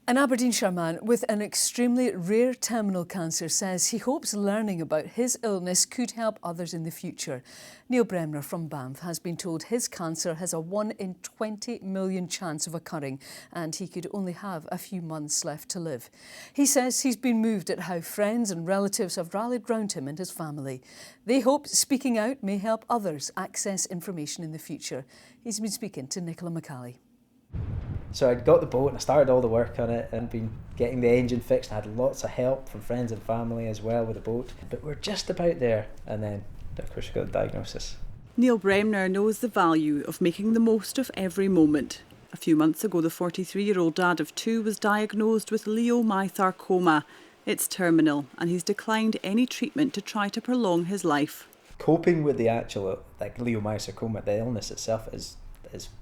An Aberdeenshire man with an extremely rare terminal cancer says he hopes learning about his illness could help others in the future. Neil Bremner from Banff has been told his cancer has a 1 in 20 million chance of occurring and he could only have a few months left to live. He says he's been moved at how friends and relatives have rallied round him and his family. They hope speaking out may help others access information in the future. He's been speaking to Nicola McCally. So I'd got the boat and I started all the work on it and been getting the engine fixed. I had lots of help from friends and family as well with the boat. But we're just about there, and then of course we got the diagnosis. Neil Bremner knows the value of making the most of every moment. A few months ago, the 43-year-old dad of two was diagnosed with leiomyosarcoma. It's terminal and he's declined any treatment to try to prolong his life. Coping with the actual leiomyosarcoma, the illness itself is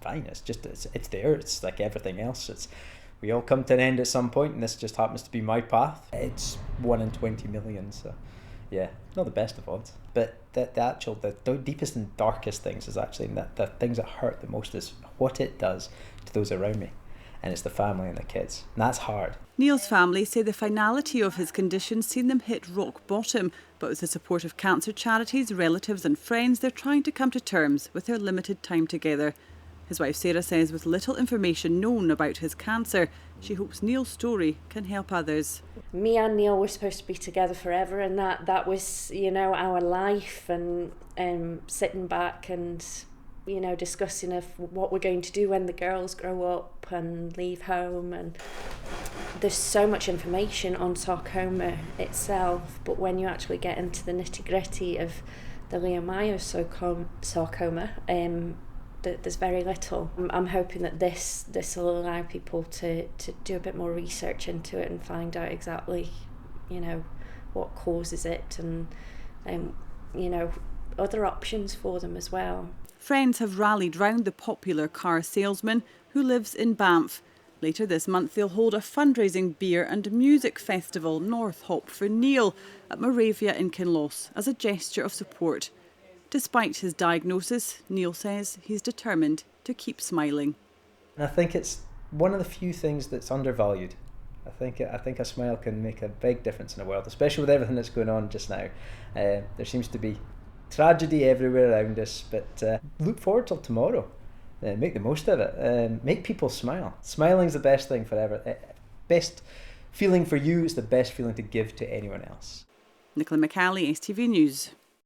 fine. It's there. It's like everything else. We all come to an end at some point, and this just happens to be my path. It's 1 in 20 million, so yeah, not the best of odds. But the deepest and darkest things is actually the things that hurt the most is what it does to those around me, and it's the family and the kids, and that's hard. Neil's family say the finality of his condition seen them hit rock bottom, but with the support of cancer charities, relatives and friends, they're trying to come to terms with their limited time together. His wife Sarah says with little information known about his cancer, she hopes Neil's story can help others. Me and Neil were supposed to be together forever, and that was, our life, and sitting back and, discussing of what we're going to do when the girls grow up and leave home. And there's so much information on sarcoma itself, but when you actually get into the nitty-gritty of the leiomyosarcoma, there's very little. I'm hoping that this will allow people to do a bit more research into it and find out exactly, what causes it and other options for them as well. Friends have rallied round the popular car salesman who lives in Banff. Later this month they'll hold a fundraising beer and music festival, North Hop for Neil, at Moravia in Kinloss as a gesture of support. Despite his diagnosis, Neil says he's determined to keep smiling. And I think it's one of the few things that's undervalued. I think a smile can make a big difference in the world, especially with everything that's going on just now. There seems to be tragedy everywhere around us, but look forward till tomorrow. Make the most of it. Make people smile. Smiling's the best thing forever. Best feeling for you is the best feeling to give to anyone else. Nicola McCally, STV News.